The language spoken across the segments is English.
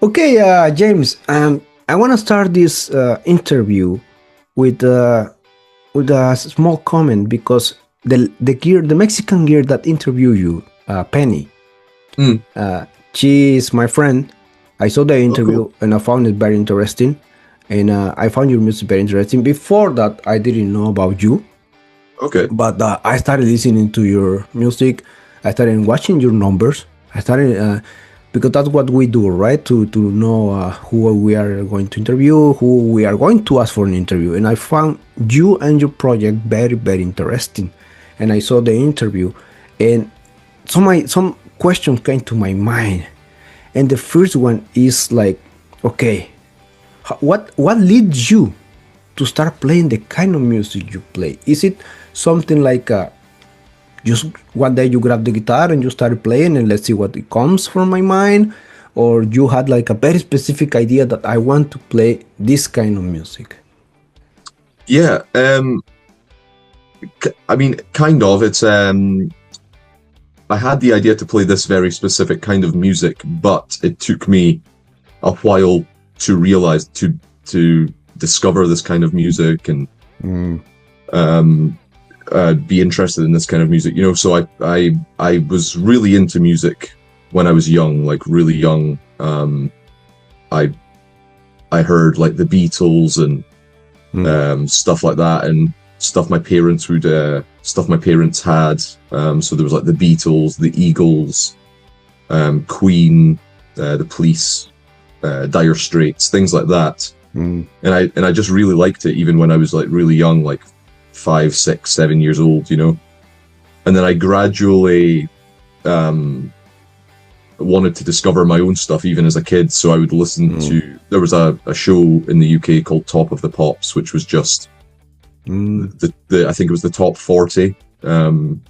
Okay, James. I want to start this interview with a small comment because the Mexican girl that interviewed you, Penny, Mm. she is my friend. I saw the Oh, interview cool. and I found it very interesting, and I found your music very interesting. Before that, I didn't know about you, Okay. but I started listening to your music. I started watching your numbers. I started because that's what we do, right? To know who we are going to interview, who we are going to ask for an interview. And I found you and your project very interesting. And I saw the interview, and some questions came to my mind. And the first one is like, okay, what leads you to start playing the kind of music you play? Is it something like just one day you grab the guitar and you start playing and let's see what it comes from my mind, or you had like a very specific idea that I want to play this kind of music? Yeah. I mean, kind of. It's I had the idea to play this very specific kind of music, but it took me a while to realize to discover this kind of music and be interested in this kind of music. You know, so I was really into music when I was young, like really young. I heard like the Beatles and stuff like that, and stuff my parents had. So there was like the Beatles, the Eagles, Queen, the Police, Dire Straits, things like that. And I just really liked it, even when I was like really young, like 5, 6, 7 years old, you know. And then I gradually wanted to discover my own stuff even as a kid. So I would listen to, there was a show in the UK called Top of the Pops, which was just I think it was the top 40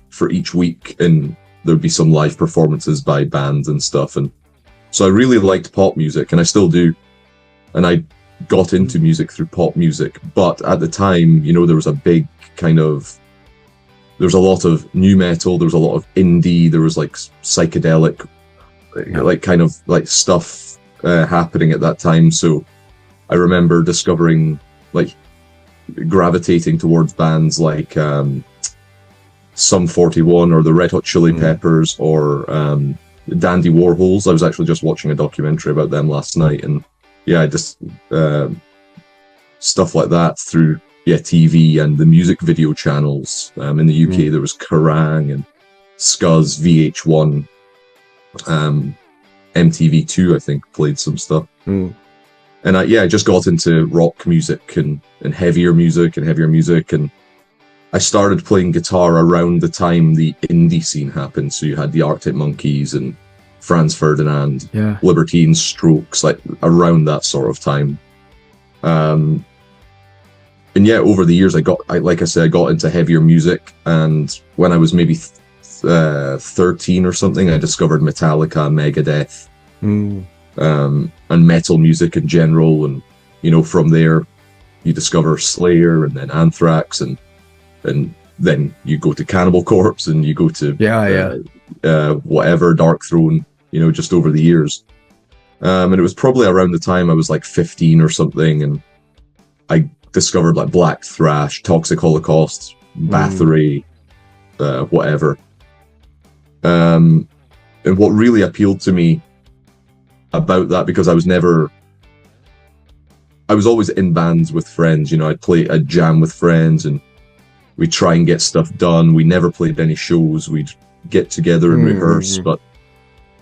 for each week, and there'd be some live performances by bands and stuff. And so I really liked pop music, and I still do. And I got into music through pop music. But at the time, you know, there was a big kind of, there was a lot of new metal, there was a lot of indie, there was like psychedelic, like kind of like stuff happening at that time. So I remember discovering, like, gravitating towards bands like Sum 41 or the Red Hot Chili Peppers or Dandy Warhols. I was actually just watching a documentary about them last night, and yeah, just stuff like that through TV and the music video channels. In the UK there was Kerrang and Scuzz, VH1, MTV2 I think played some stuff. And I just got into rock music and heavier music, and I started playing guitar around the time the indie scene happened. So you had the Arctic Monkeys and Franz Ferdinand, Libertines, Strokes, like around that sort of time. And yeah, over the years I got into heavier music, and when I was maybe 13 or something, I discovered Metallica, Megadeth, and metal music in general. And you know, from there you discover Slayer and then Anthrax, and then you go to Cannibal Corpse, and you go to whatever, Dark Throne, you know, just over the years. And it was probably around the time I was like 15 or something, and I discovered like Black Thrash, Toxic Holocaust, Bathory, whatever. And what really appealed to me about that, because I was always in bands with friends, you know, I'd jam with friends and we'd try and get stuff done. We never played any shows. We'd get together and rehearse,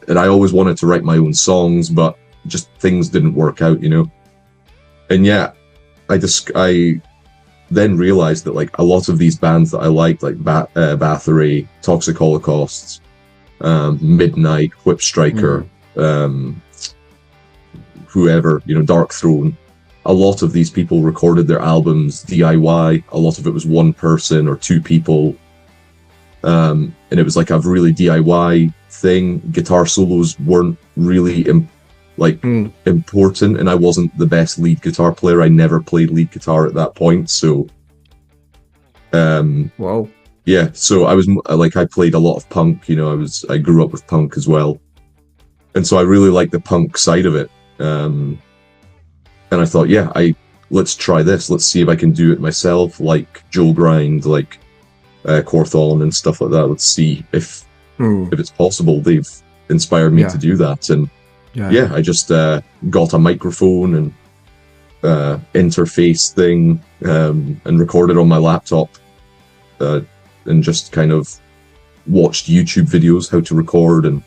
and I always wanted to write my own songs, but just things didn't work out, you know. And yeah, I then realized that like a lot of these bands that I liked, like Bathory, Toxic Holocaust, Midnight, Whip Striker, whoever, you know, Dark Throne, a lot of these people recorded their albums DIY. A lot of it was one person or two people. And it was like a really DIY thing. Guitar solos weren't really important, and I wasn't the best lead guitar player. I never played lead guitar at that point. So, yeah, so I was like, I played a lot of punk, you know, I grew up with punk as well. And so I really liked the punk side of it. And I thought, let's try this. Let's see if I can do it myself, like Joel Grind, like Corthon and stuff like that. Let's see if it's possible. They've inspired me to do that. And I just got a microphone and interface thing and recorded on my laptop and just kind of watched YouTube videos how to record and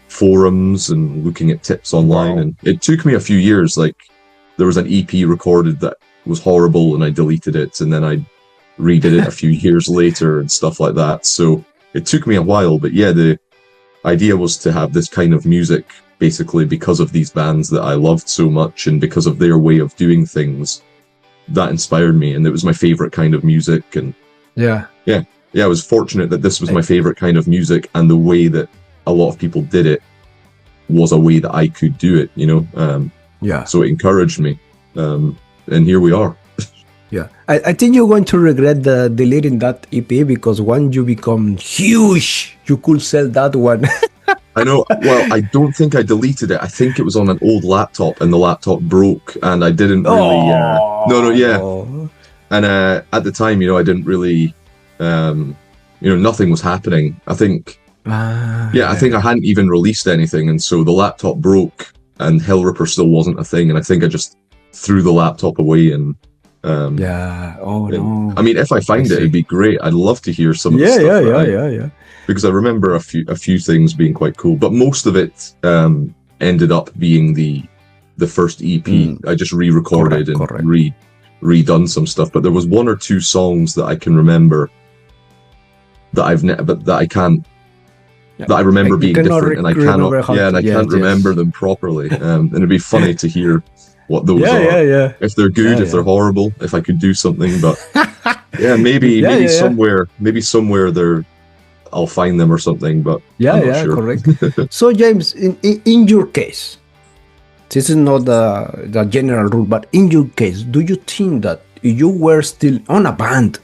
forums and looking at tips online. Wow. And it took me a few years. Like, there was an EP recorded that was horrible and I deleted it, and then I redid it a few years later and stuff like that. So it took me a while, but yeah, the idea was to have this kind of music basically because of these bands that I loved so much and because of their way of doing things. That inspired me, and it was my favorite kind of music. And I was fortunate that this was my favorite kind of music, and the way that a lot of people did it was a way that I could do it, you know? So it encouraged me. And here we are. I think you're going to regret deleting that EP, because once you become huge, you could sell that one. I know. Well, I don't think I deleted it. I think it was on an old laptop, and the laptop broke, and I didn't really... And at the time, you know, I didn't really... you know, nothing was happening. I think... I think I hadn't even released anything, and so the laptop broke, and Hellripper still wasn't a thing, and I think I just threw the laptop away. And no. I mean, if I find it, it'd be great. I'd love to hear some of the stuff. Because I remember a few things being quite cool, but most of it ended up being the first EP. I just re-recorded and redone some stuff. But there was one or two songs that I can remember that I remember being different, and I cannot. And I can't remember them properly. And it'd be funny to hear what those are. If they're good, if they're horrible, if I could do something. But maybe somewhere there, I'll find them or something. But I'm not sure. Correct. So James, in your case, this is not the general rule, but in your case, do you think that if you were still on a band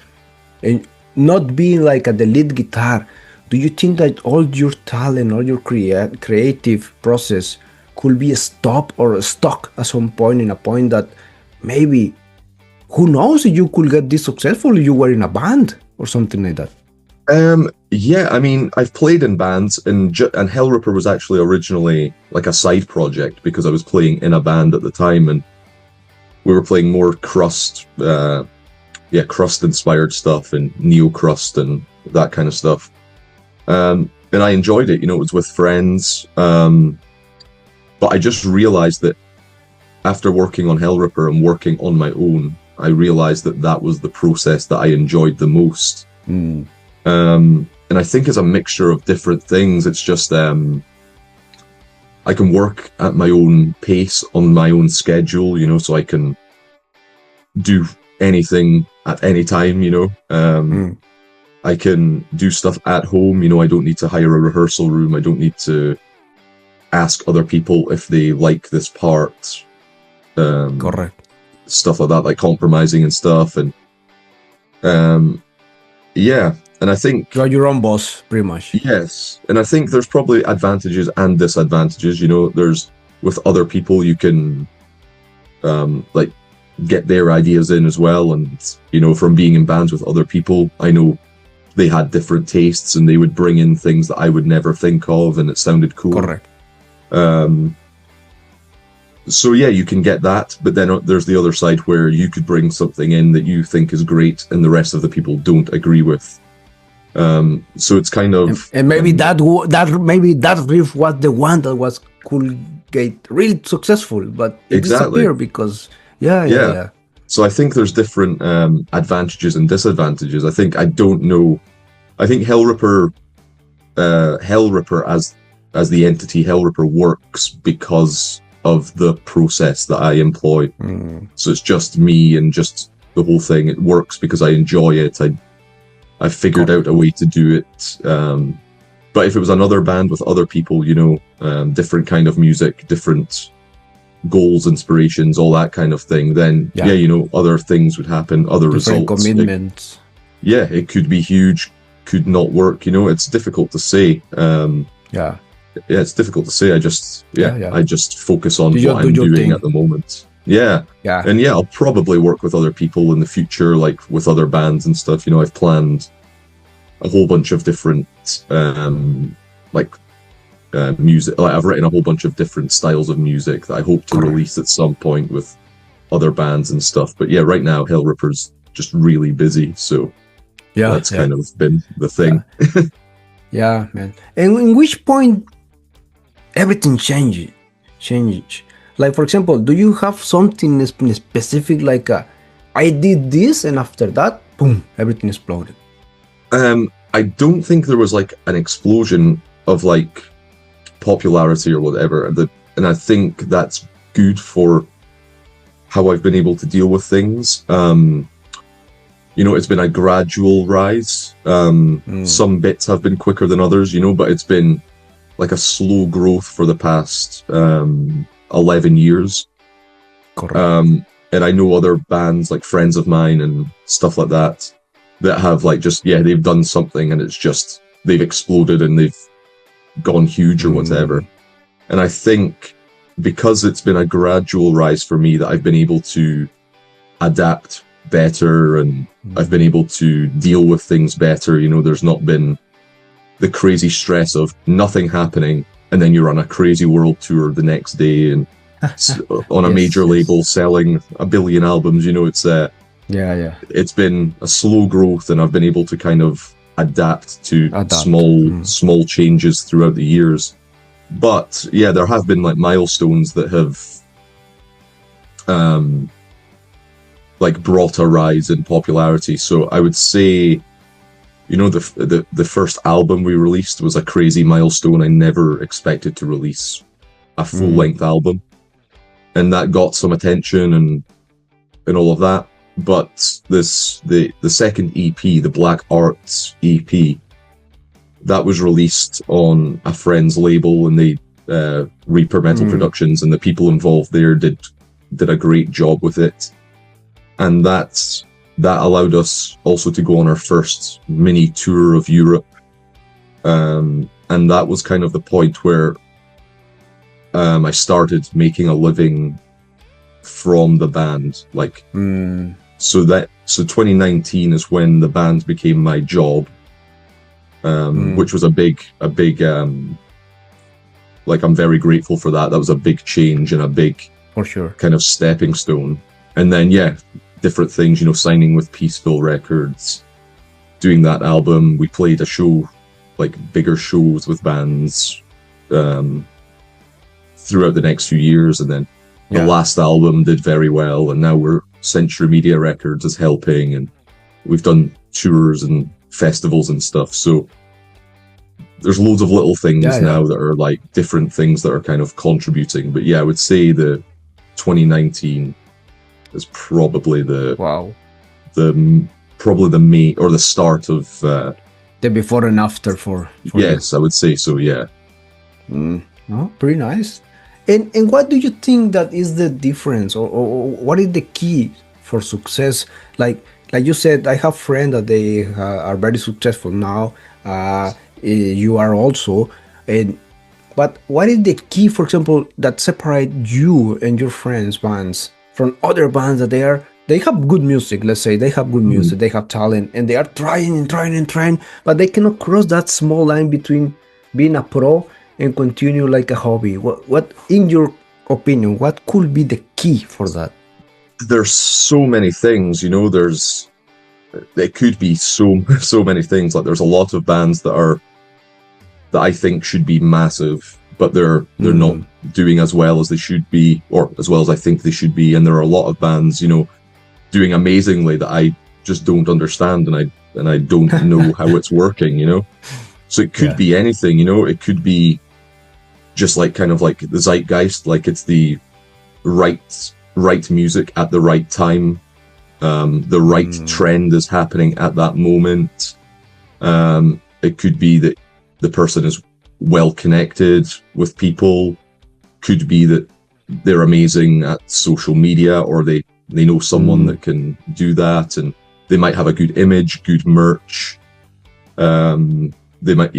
and not being like the lead guitar, do you think that all your talent, all your creative process could be stopped or stuck at some point, in a point that maybe, who knows, if you could get this successful if you were in a band or something like that? I mean, I've played in bands, and Hellripper was actually originally like a side project because I was playing in a band at the time, and we were playing more crust inspired stuff and neo crust and that kind of stuff. And I enjoyed it, you know, it was with friends. But I just realized that after working on Hellripper and working on my own, I realized that was the process that I enjoyed the most. And I think it's a mixture of different things. It's just, I can work at my own pace, on my own schedule, you know, so I can do anything at any time, you know. I can do stuff at home, you know, I don't need to hire a rehearsal room. I don't need to ask other people if they like this part. Correct. Stuff like that, like compromising and stuff. And and I think you're your own boss, pretty much. Yes. And I think there's probably advantages and disadvantages, you know. There's, with other people, you can like get their ideas in as well. And, you know, from being in bands with other people, I know they had different tastes and they would bring in things that I would never think of, and it sounded cool. Correct. So yeah, you can get that, but then there's the other side where you could bring something in that you think is great and the rest of the people don't agree with. So it's kind of, and maybe that riff was the one that was could get really successful, but it disappeared because So I think there's different advantages and disadvantages. I don't know. I think Hellripper as the entity Hellripper works because of the process that I employ. So it's just me and just the whole thing. It works because I enjoy it. I figured out a way to do it. But if it was another band with other people, you know, different kind of music, different goals, inspirations, all that kind of thing, then you know, other things would happen, other different results. Commitments. It could be huge, could not work, you know, it's difficult to say. yeah, it's difficult to say. I just I just focus on what I'm doing at the moment. Yeah. And yeah, I'll probably work with other people in the future, like with other bands and stuff. You know, I've planned a whole bunch of different music. Like, I've written a whole bunch of different styles of music that I hope to release at some point with other bands and stuff. But yeah, right now Hellripper's just really busy, so that's kind of been the thing. Yeah, man. And in which point everything changes? Like, for example, do you have something specific, like I did this and after that, boom, everything exploded? I don't think there was like an explosion of like popularity or whatever, and I think that's good for how I've been able to deal with things. You know, it's been a gradual rise. Some bits have been quicker than others, you know, but it's been like a slow growth for the past 11 years. And I know other bands, like friends of mine and stuff like that have like just, they've done something and it's just, they've exploded and they've gone huge or whatever. And I think because it's been a gradual rise for me, that I've been able to adapt better and I've been able to deal with things better. You know, there's not been the crazy stress of nothing happening and then you're on a crazy world tour the next day and on a major label selling 1 billion albums. You know, it's it's been a slow growth, and I've been able to kind of adapt to small changes throughout the years. But yeah, there have been like milestones that have like brought a rise in popularity. So I would say, you know, the first album we released was a crazy milestone. I never expected to release a full-length album, and that got some attention and all of that. But the second EP, the Black Arts EP, that was released on a friend's label, and they Reaper Metal Productions, and the people involved there did a great job with it. And that allowed us also to go on our first mini tour of Europe. And that was kind of the point where I started making a living from the band. Like, so 2019 is when the band became my job, which was a big, like, I'm very grateful for that. That was a big change and a big, for sure, kind of stepping stone. And then, different things, you know, signing with Peaceville Records, doing that album. We played a show, like bigger shows with bands throughout the next few years. And then the last album did very well. And now Century Media Records is helping, and we've done tours and festivals and stuff. So there's loads of little things now that are like different things that are kind of contributing. But I would say the 2019 is probably probably the main, or the start of the before and after for yes you. I would say so. Oh, pretty nice. And what do you think that is the difference, or what is the key for success? Like you said, I have friends that they are very successful now. You are also, but what is the key, for example, that separate you and your friends' bands from other bands that they have good music? Let's say they have good music, they have talent, and they are trying, but they cannot cross that small line between being a pro and continue like a hobby. What in your opinion, what could be the key for that? There's so many things, you know. It could be so many things. Like, there's a lot of bands that I think should be massive, but they're not doing as well as they should be, or as well as I think they should be. And there are a lot of bands, you know, doing amazingly that I just don't understand, and I don't know how it's working, you know. So it could be anything, you know. It could be just like kind of like the zeitgeist, like it's the right music at the right time. The right trend is happening at that moment. It could be that the person is well connected with people. Could be that they're amazing at social media, or they know someone that can do that, and they might have a good image, good merch. They might,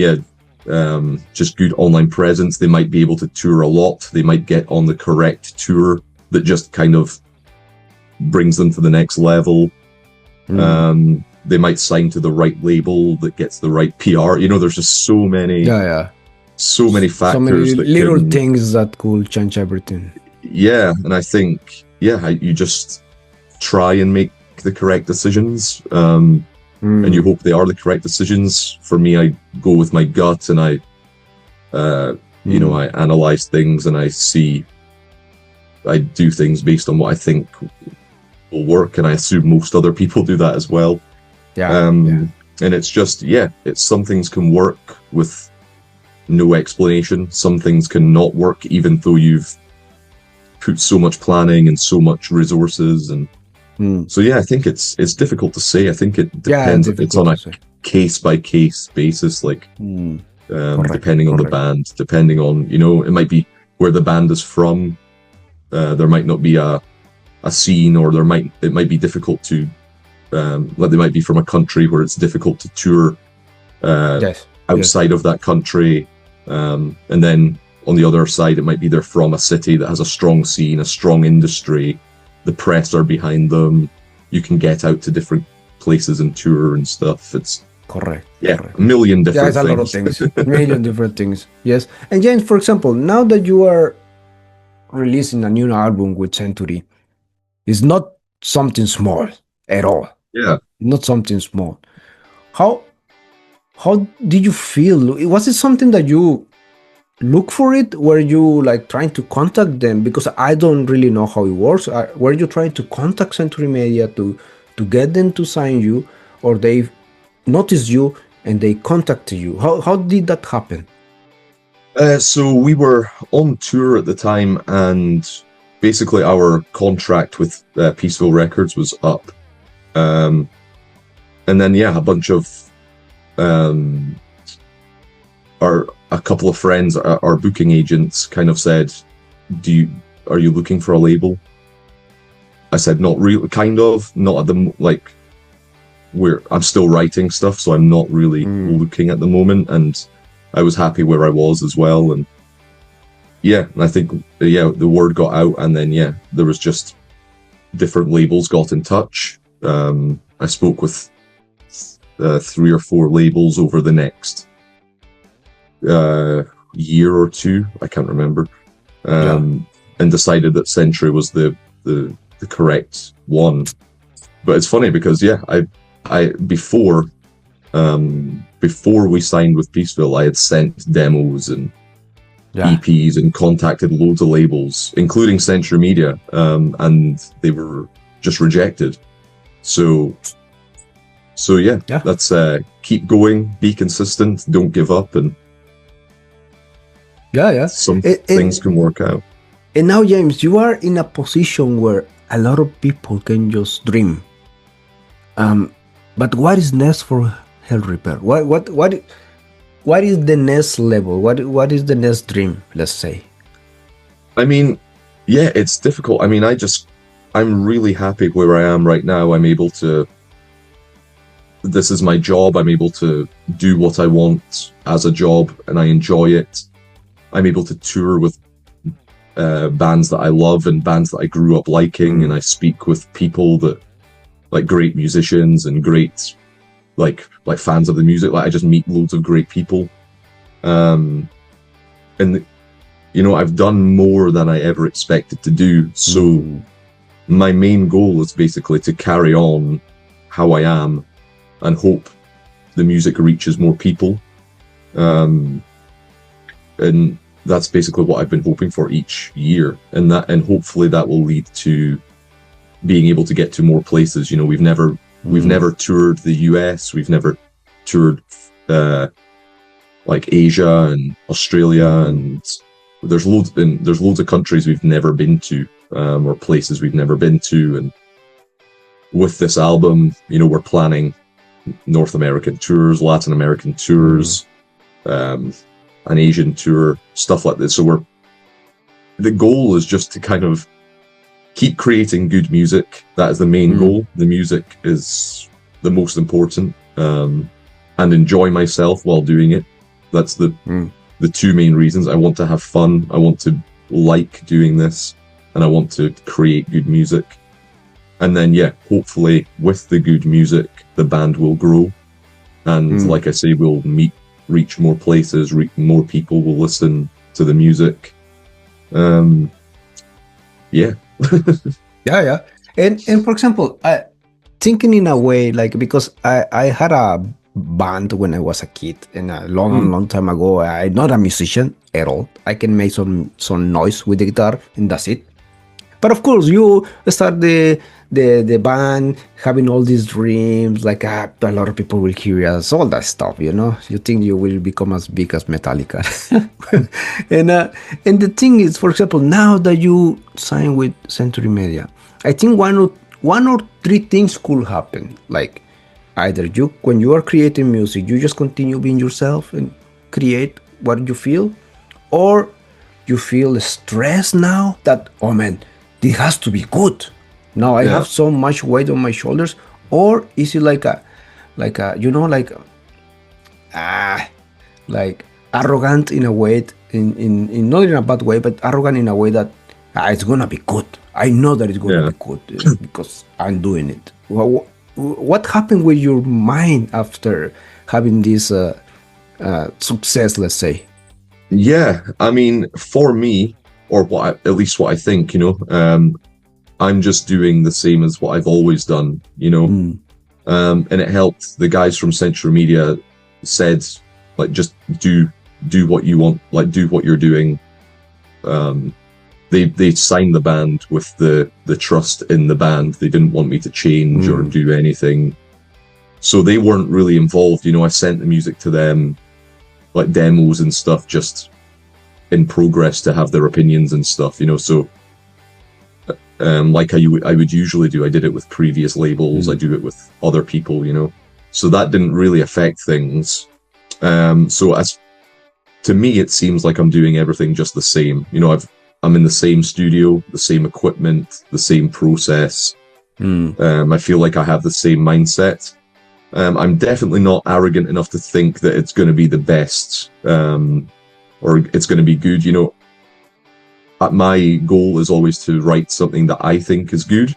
just good online presence. They might be able to tour a lot. They might get on the correct tour that just kind of brings them to the next level. They might sign to the right label that gets the right PR. You know, there's just so many, so many factors, so many that little things that could change everything. Yeah, and I think you just try and make the correct decisions, and you hope they are the correct decisions. For me, I go with my gut, and I analyze things, and I do things based on what I think will work, and I assume most other people do that as well. And it's just, some things can work with no explanation. Some things can not work, even though you've put so much planning and so much resources. And so, I think it's difficult to say. I think it depends. It's on a case by case basis, like depending on the band, depending on, it might be where the band is from. There might not be a scene, or it might be difficult to, like they might be from a country where it's difficult to tour outside of that country. And then on the other side, it might be they're from a city that has a strong scene, a strong industry. The press are behind them. You can get out to different places and tour and stuff. It's correct. A million different things. A lot of things. A million different things. Yes. And James, for example, now that you are releasing a new album with Century, it's not something small at all. Yeah. Not something small. How did you feel? Was it something that you look for it? Were you like trying to contact them? Because I don't really know how it works. Were you trying to contact Century Media to get them to sign you, or they noticed you and they contacted you? How did that happen? So we were on tour at the time, and basically our contract with Peaceville Records was up. And then, a bunch of a couple of friends, our booking agents, kind of said, are you looking for a label? I said, not really, kind of, not at the, like, I'm still writing stuff, so I'm not really looking at the moment, and I was happy where I was as well. And and I think, the word got out, and then, there was just different labels got in touch. I spoke with 3 or 4 labels over the next year or two, I can't remember, and decided that Century was the correct one. But it's funny because I before we signed with Peaceville, I had sent demos and EPs and contacted loads of labels, including Century Media, and they were just rejected. So let's keep going, be consistent, don't give up, and some things can work out. And now, James, you are in a position where a lot of people can just dream. But what is next for Hellripper? What is the next level? What is the next dream, let's say? I mean, it's difficult. I mean, I'm really happy where I am right now. I'm able to, this is my job. I'm able to do what I want as a job, and I enjoy it. I'm able to tour with bands that I love and bands that I grew up liking, and I speak with people that, like, great musicians and great, like fans of the music. Like, I just meet loads of great people. And, I've done more than I ever expected to do. So my main goal is basically to carry on how I am and hope the music reaches more people. And that's basically what I've been hoping for each year. And hopefully that will lead to being able to get to more places. We've never toured the US. We've never toured like Asia and Australia, and there's loads of countries we've never been to, or places we've never been to. And with this album, we're planning North American tours, Latin American tours, an Asian tour, stuff like this. So the goal is just to kind of keep creating good music. That is the main goal. The music is the most important, and enjoy myself while doing it. That's the two main reasons. I want to have fun. I want to like doing this, and I want to create good music. And then, yeah, hopefully with the good music, the band will grow. And like I say, we'll reach more places, more people will listen to the music. Yeah. Yeah. And for example, thinking in a way, like, because I had a band when I was a kid, and a long time ago. I'm not a musician at all. I can make some noise with the guitar, and that's it. But of course, you start the band, having all these dreams, like a lot of people will hear us, all that stuff, you know. You think you will become as big as Metallica, and the thing is, for example, now that you sign with Century Media, I think one or three things could happen. Like, either you, when you are creating music, you just continue being yourself and create what you feel, or you feel stressed now that, oh man, this has to be good. Now I have so much weight on my shoulders. Or is it like a you know, like arrogant in a way, in not in a bad way, but arrogant in a way that it's gonna be good. I know that it's gonna be good because I'm doing it. What happened with your mind after having this success, let's say? Yeah, I mean, for me, or at least what I think, you know, I'm just doing the same as what I've always done, you know. And it helped. The guys from Central Media said, like, just do what you want, like, do what you're doing. They signed the band with the trust in the band. They didn't want me to change or do anything. So they weren't really involved, you know. I sent the music to them, like demos and stuff, just in progress to have their opinions and stuff, you know. So like I would usually do, I did it with previous labels, I do it with other people, you know. So that didn't really affect things. So as to me, it seems like I'm doing everything just the same, you know. I'm in the same studio, the same equipment, the same process. I feel like I have the same mindset. I'm definitely not arrogant enough to think that it's going to be the best, or it's going to be good, you know. My goal is always to write something that I think is good.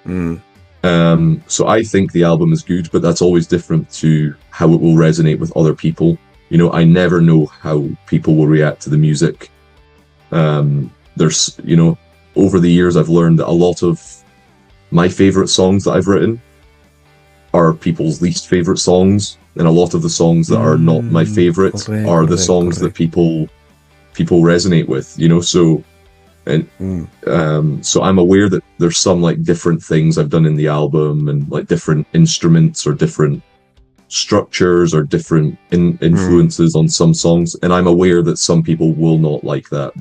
So I think the album is good, but that's always different to how it will resonate with other people. You know, I never know how people will react to the music. There's, you know, over the years, I've learned that a lot of my favorite songs that I've written are people's least favorite songs. And a lot of the songs that are not my favorite are the songs that people resonate with, you know. So, and so I'm aware that there's some like different things I've done in the album, and like different instruments or different structures or different influences on some songs, and I'm aware that some people will not like that.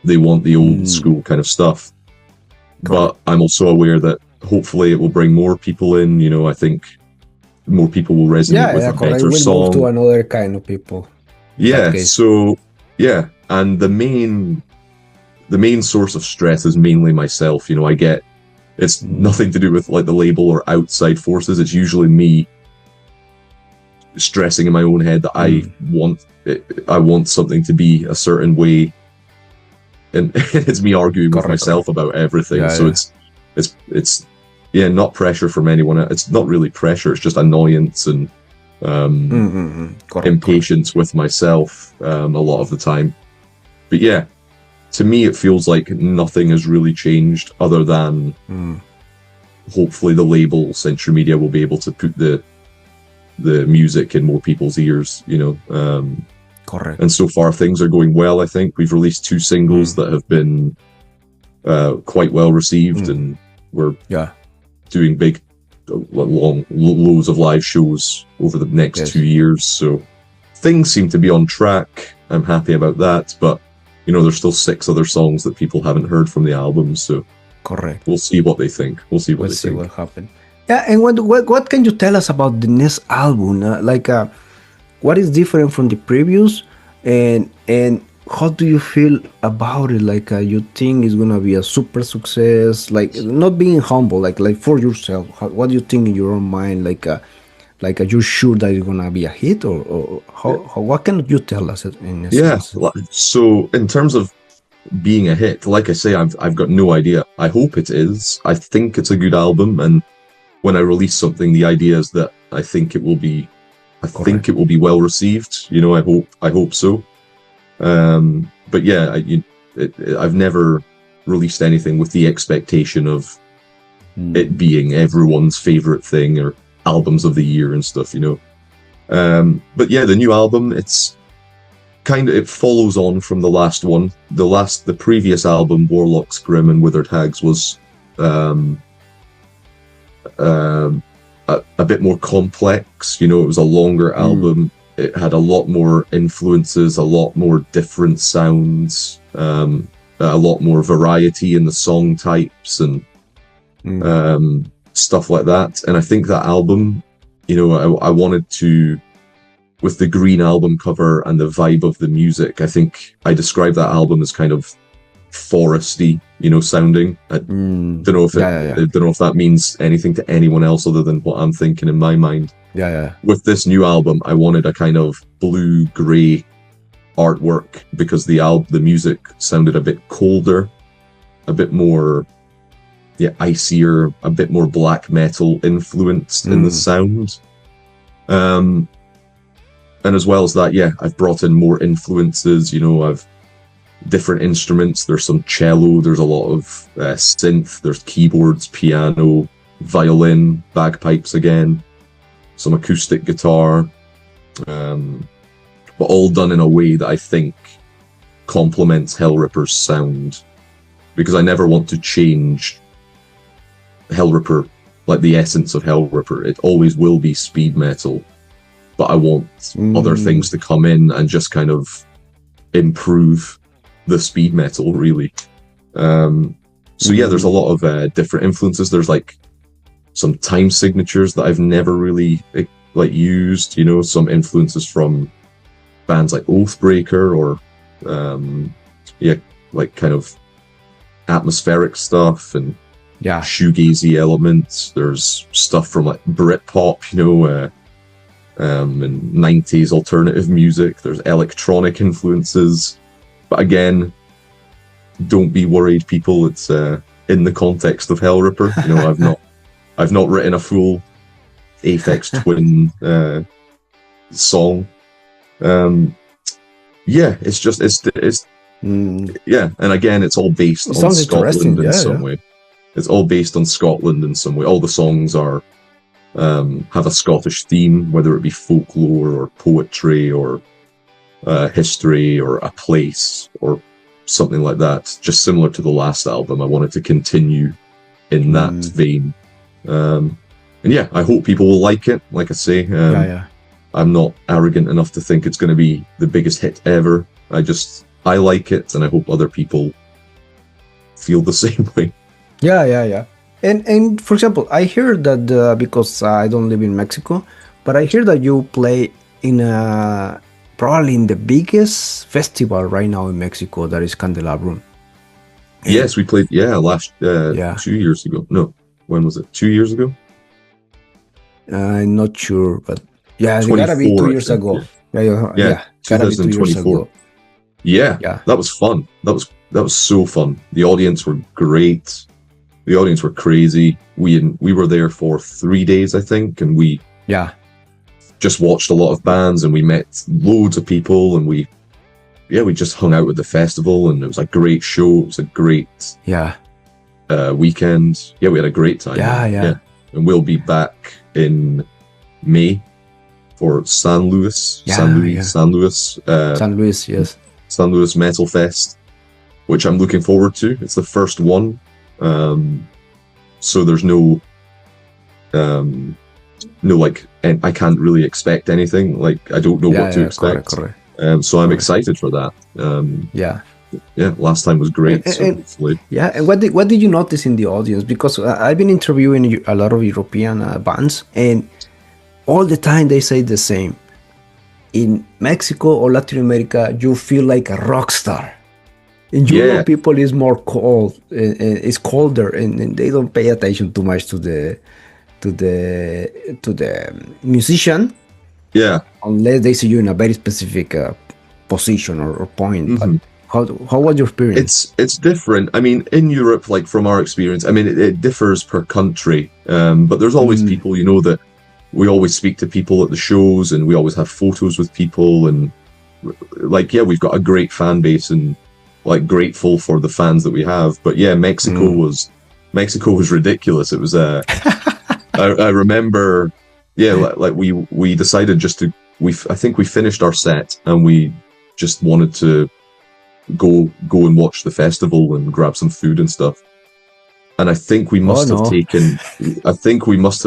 They want the old school kind of stuff. But I'm also aware that hopefully it will bring more people in, you know. I think more people will resonate with a better song. Move to another kind of people. Yeah, so yeah, and the main source of stress is mainly myself, you know. It's nothing to do with like the label or outside forces. It's usually me stressing in my own head that I want something to be a certain way, and it's me arguing with myself about everything. It's not pressure from anyone. It's not really pressure. It's just annoyance and impatience with myself a lot of the time. But yeah, to me, it feels like nothing has really changed other than hopefully the label Century Media will be able to put the music in more people's ears, you know. Correct. And so far things are going well. I think we've released 2 singles that have been quite well received, and we're doing big, loads of live shows over the next 2 years. So things seem to be on track. I'm happy about that, but you know, there's still 6 other songs that people haven't heard from the album. So we'll see what they think. We'll see what happens. Yeah, and what can you tell us about the next album? What is different from the previous, and how do you feel about it? Like, you think it's gonna be a super success? Like, not being humble, like for yourself. What do you think in your own mind? Like, Like, are you sure that it's gonna be a hit, or what can you tell us in a sense? So in terms of being a hit, like I say, I've got no idea. I hope it is. I think it's a good album, and when I release something, the idea is that I think it will be well received. You know, I hope so. But yeah, I've never released anything with the expectation of it being everyone's favorite thing or albums of the year and stuff, you know. But yeah, the new album, it follows on from the last one. The previous album, Warlocks, Grim and Withered Hags, was a bit more complex. You know, it was a longer album. It had a lot more influences, a lot more different sounds, a lot more variety in the song types and stuff like that. And I think that album, you know, I wanted to, with the green album cover and the vibe of the music, I think I described that album as kind of foresty, you know, sounding. I don't know if I don't know if that means anything to anyone else other than what I'm thinking in my mind. With this new album, I wanted a kind of blue-gray artwork because the music sounded a bit colder, a bit more icier, a bit more black metal influenced in the sound. And as well as that, I've brought in more influences. You know, I've different instruments. There's some cello, there's a lot of synth, there's keyboards, piano, violin, bagpipes again, some acoustic guitar, but all done in a way that I think complements Hellripper's sound, because I never want to change Hellripper, like the essence of Hellripper. It always will be speed metal, but I want other things to come in and just kind of improve the speed metal, really. So yeah, there's a lot of different influences. There's like some time signatures that I've never really like used, you know, some influences from bands like Oathbreaker or like kind of atmospheric stuff and shoegazy elements. There's stuff from like Britpop, you know, and 90s alternative music. There's electronic influences, but again, don't be worried, people. It's in the context of Hellripper. You know, I've not written a full Aphex Twin song. It's and again, it's all based on Scotland in some way. It's all based on Scotland in some way. All the songs are have a Scottish theme, whether it be folklore or poetry or history or a place or something like that. Just similar to the last album, I wanted to continue in that vein. And I hope people will like it. Like I say, I'm not arrogant enough to think it's going to be the biggest hit ever. I like it, and I hope other people feel the same way. And for example, I hear that because I don't live in Mexico, but I hear that you play in probably in the biggest festival right now in Mexico, that is Candelabrum. Yes, we played last 2 years ago. No, when was it? 2 years ago? I'm not sure, but it gotta be 2 years ago. Yeah, gotta be 2 years ago. Yeah, that was fun. That was so fun. The audience were great. The audience were crazy. We were there for 3 days, I think, and we just watched a lot of bands, and we met loads of people, and we just hung out at the festival, and it was a great show. It was a great weekend. We had a great time. And we'll be back in May for San Luis. San Luis Metal Fest, which I'm looking forward to. It's the first one, so there's no like, and I can't really expect anything. Like, I don't know what to expect. Correct. So I'm excited for that. Last time was great. And what did you notice in the audience? Because I've been interviewing a lot of European bands, and all the time they say the same. In Mexico or Latin America, you feel like a rock star. In Europe, people is more cold, it's colder, and they don't pay attention too much to to the musician, Yeah. unless they see you in a very specific position or point. But how was your experience? It's different. I mean, in Europe, like from our experience, I mean, it differs per country. But there's always people, that we always speak to people at the shows, and we always have photos with people, and like, yeah, we've got a great fan base, and like grateful for the fans that we have. But yeah, Mexico was ridiculous. It was I remember, yeah, like we decided just to I think we finished our set, and we just wanted to go and watch the festival and grab some food and stuff. And I think we must have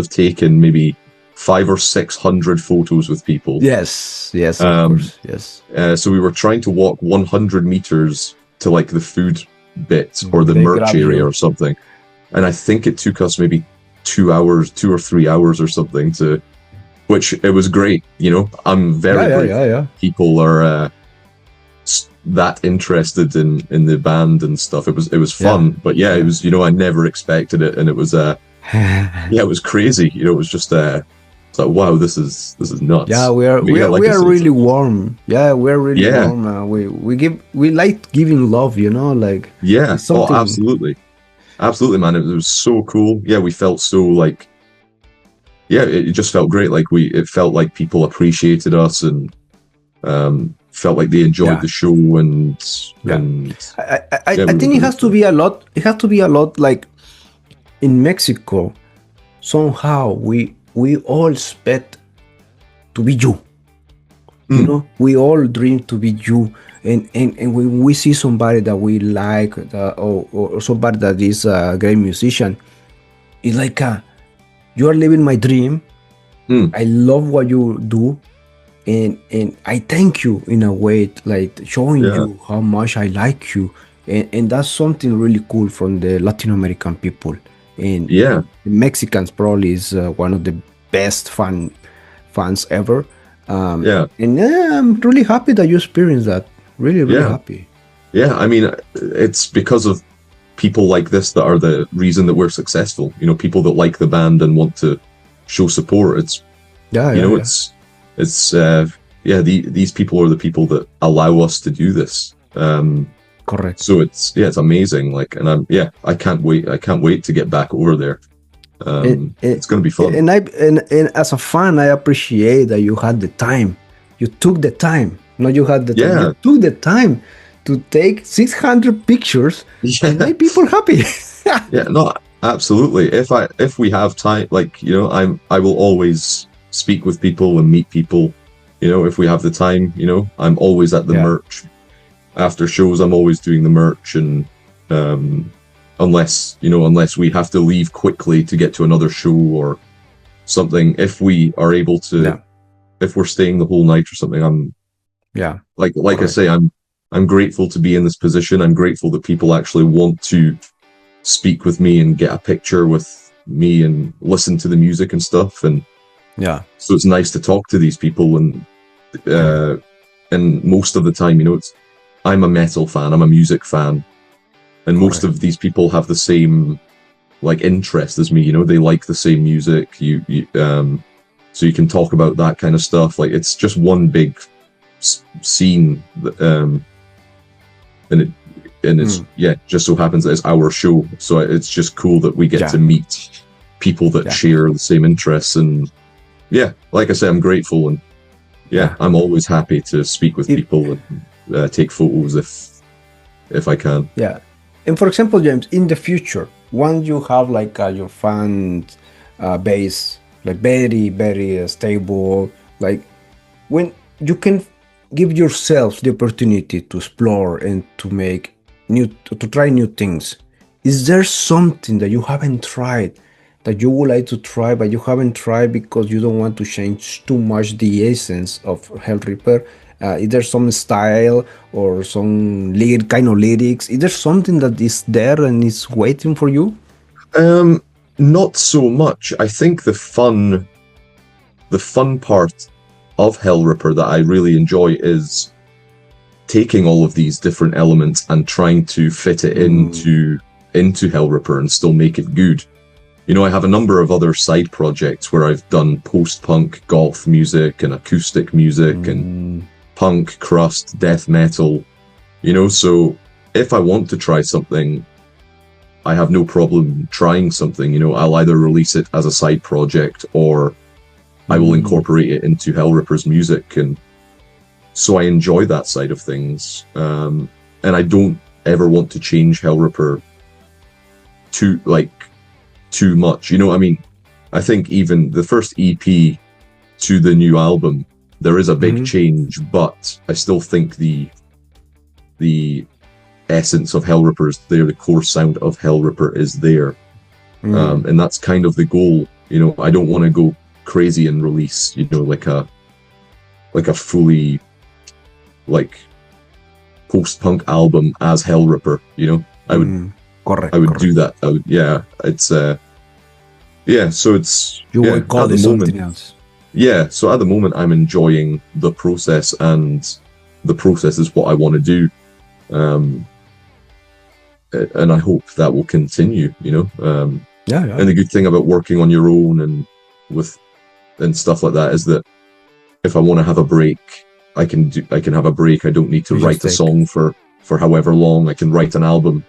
taken maybe 500 or 600 photos with people. Yes, of course, yes. So we were trying to walk 100 meters to like the food bit or the merch area or something. And I think it took us maybe 2 or 3 hours or something which it was great. I'm very grateful. People are that interested in the band and stuff. It was fun, but yeah, it was, I never expected it. And it was, it was crazy. It was just, it's like, wow, this is nuts. Yeah, we are really warm. Yeah, we're really warm. We like giving love, like. Yeah. Oh, absolutely. Absolutely, man. It was so cool. Yeah, we felt so like, yeah, it just felt great. Like it felt like people appreciated us, and felt like they enjoyed the show. And I think it has to be a lot. It has to be a lot like in Mexico. Somehow we all expect to be you. We all dream to be you. And when we see somebody that we like, or somebody that is a great musician, it's like you are living my dream. I love what you do, and I thank you in a way, like showing you how much I like you, and that's something really cool from the Latin American people. And the Mexicans probably is one of the best fans ever. And I'm really happy that you experienced that. Really happy. Yeah, I mean, it's because of people like this that are the reason that we're successful. People that like the band and want to show support. It's these people are the people that allow us to do this. Correct. So it's amazing. Like, and I can't wait to get back over there. It's going to be fun. And as a fan, I appreciate that you had the time. You took the time. Not you had the time. You took the time to take 600 pictures and make people happy. Yeah, no, absolutely. If we have time, like, I will always speak with people and meet people. If we have the time, I'm always at the merch. After shows, I'm always doing the merch, and unless we have to leave quickly to get to another show or something, if we are able to, if we're staying the whole night or something, like I say, I'm grateful to be in this position. I'm grateful that people actually want to speak with me and get a picture with me and listen to the music and stuff. And so it's nice to talk to these people. And most of the time, I'm a metal fan, I'm a music fan, and most of these people have the same like interest as me. They like the same music. So you can talk about that kind of stuff. Like, it's just one big scene, and it's just so happens that it's our show, so it's just cool that we get to meet people that share the same interests. And like I say, I'm grateful, and I'm always happy to speak with people and take photos if I can. And for example, James, in the future, once you have like your fan base like very, very stable, like when you can give yourself the opportunity to explore and to make to try new things, is there something that you haven't tried that you would like to try but you haven't tried because you don't want to change too much the essence of Hellripper? Is there some style or some kind of lyrics? Is there something that is there and is waiting for you? Not so much. I think the fun part of Hellripper that I really enjoy is taking all of these different elements and trying to fit it into Hellripper and still make it good. You know, I have a number of other side projects where I've done post-punk, goth music and acoustic music and punk, crust, death metal, you know, so if I want to try something, I have no problem trying something, you know, I'll either release it as a side project or I will incorporate it into Hellripper's music. And so I enjoy that side of things. And I don't ever want to change Hellripper too much. You know what I mean? I think even the first EP to the new album, there is a big change, but I still think the essence of Hellripper is there, the core sound of Hellripper is there. And that's kind of the goal. You know, I don't want to go crazy and release, you know, like a fully like post-punk album as Hellripper, you know. I would do that. I would, it's so it's you would call it something else. Yeah, so at the moment I'm enjoying the process, and the process is what I want to do. And I hope that will continue, you know. And the good thing about working on your own and stuff like that is that if I want to have a break, I can have a break. I don't need to write a song for however long. I can write an album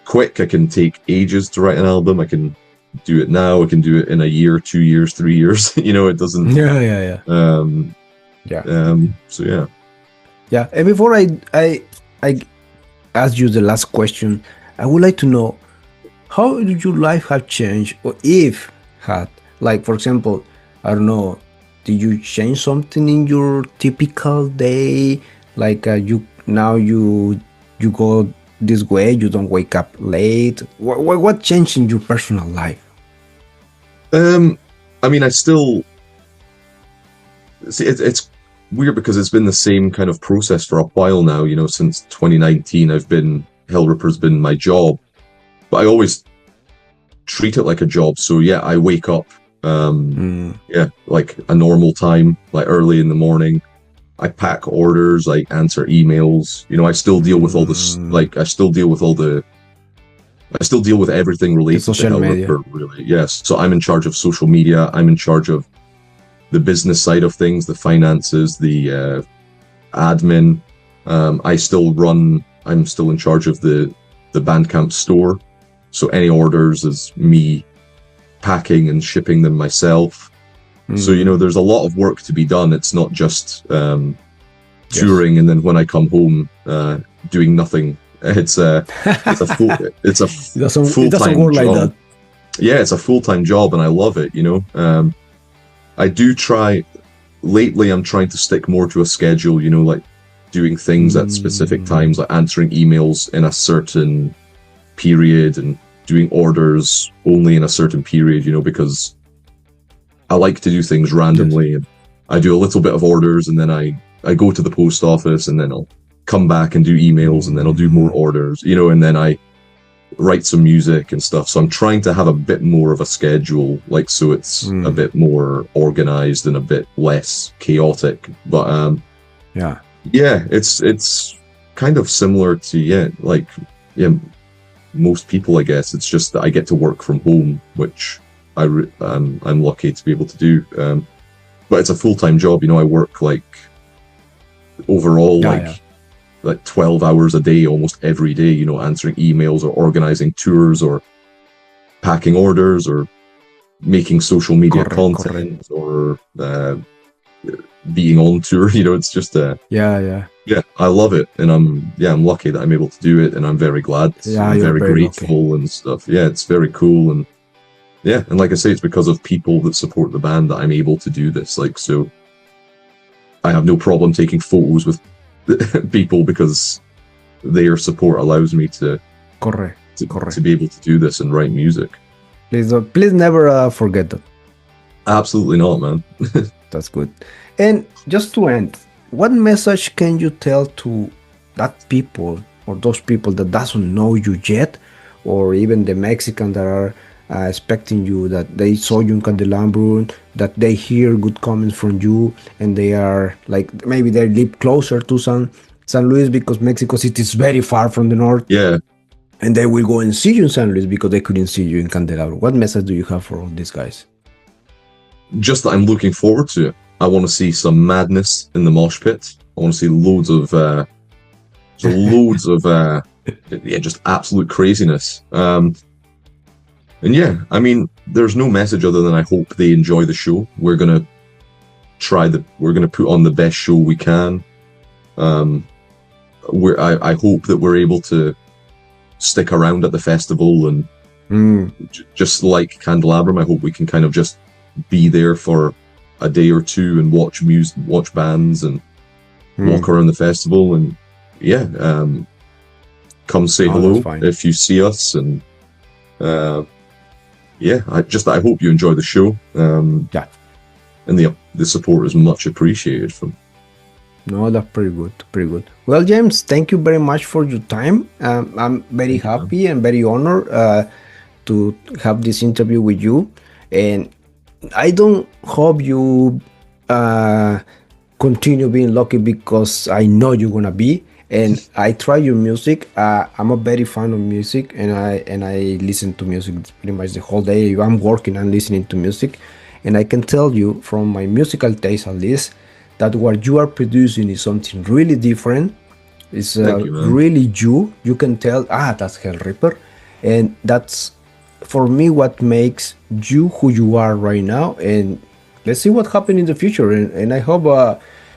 quick. I can take ages to write an album. I can do it now. I can do it in a year, 2 years, 3 years. You know, it doesn't. So yeah. And before I ask you the last question, I would like to know, how did your life have changed, or if had, like, for example, I don't know, did you change something in your typical day? Like you go this way, you don't wake up late. What changed in your personal life? I mean, I still see it's weird because it's been the same kind of process for a while now. You know, since 2019, Hellripper's been my job, but I always treat it like a job. So yeah, I wake up, like a normal time, like early in the morning. I pack orders, I answer emails. You know, I still deal with all this. Like, I still deal with everything related to Hellripper, really. Yes. So I'm in charge of social media. I'm in charge of the business side of things, the finances, the admin. I'm still in charge of the Bandcamp store. So any orders is me packing and shipping them myself. So, you know, there's a lot of work to be done. It's not just touring and then when I come home doing nothing. It's a full-time job. Yeah, it's a full-time job and I love it, you know. I do try, lately I'm trying to stick more to a schedule, you know, like doing things at specific times, like answering emails in a certain period and doing orders only in a certain period, you know, because I like to do things randomly. And I do a little bit of orders and then I go to the post office and then I'll come back and do emails and then I'll do more orders, you know, and then I write some music and stuff. So I'm trying to have a bit more of a schedule, like, so it's a bit more organized and a bit less chaotic. But it's kind of similar to most people, I guess. It's just that I get to work from home, which I'm lucky to be able to do. But it's a full-time job, you know. I work like overall like 12 hours a day, almost every day, you know, answering emails or organizing tours or packing orders or making social media content or being on tour, you know. It's just I love it, and I'm lucky that I'm able to do it, and I'm very glad. I'm very grateful lucky. And stuff. Yeah, it's very cool, and and like I say, it's because of people that support the band that I'm able to do this. Like, so I have no problem taking photos with people because their support allows me to be able to do this and write music. Please never forget that. Absolutely not, man. That's good. And just to end, what message can you tell to that people or those people that doesn't know you yet, or even the Mexicans that are expecting you, that they saw you in Candelabro, that they hear good comments from you, and they are like, maybe they live closer to San Luis because Mexico City is very far from the north. Yeah. and they will go and see you in San Luis because they couldn't see you in Candelabro. What message do you have for all these guys? Just that I'm looking forward to it. I want to see some madness in the mosh pit. I want to see loads of yeah, just absolute craziness. And yeah, I mean, there's no message other than I hope they enjoy the show. We're gonna put on the best show we can. I hope that we're able to stick around at the festival and just like Candelabrum, I hope we can kind of just be there for a day or two and watch music, watch bands, and walk around the festival. And yeah, come say hello if you see us. And yeah, I hope you enjoy the show. Yeah, and the support is much appreciated from. No, that's pretty good, pretty good. Well, James, thank you very much for your time. I'm very happy and very honored to have this interview with you. And I don't hope you continue being lucky, because I know you're gonna be. And I try your music. I'm a very fan of music, and I listen to music pretty much the whole day. If I'm working, I'm listening to music, and I can tell you from my musical taste at least that what you are producing is something really different. It's really you. You can tell, that's Hellripper, and that's for me what makes you who you are right now. And let's see what happens in the future. And I hope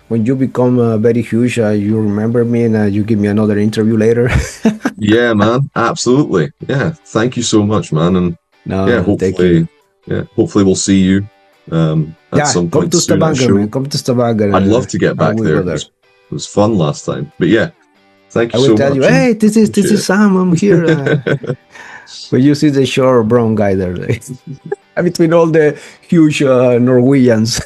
when you become very huge, you remember me and you give me another interview later. Yeah, man, absolutely. Yeah, thank you so much, man. And hopefully we'll see you at some point soon. Come to Stavanger. I'd love to get back there. It was fun last time. But yeah, thank you so much. I will tell you, hey, this is Sam. I'm here. When you see the short brown guy there, between all the huge Norwegians,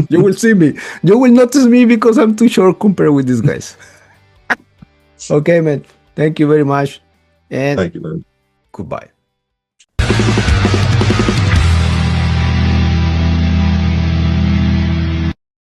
you will see me. You will notice me because I'm too short compared with these guys. Okay, man. Thank you very much. And thank you, man. Goodbye.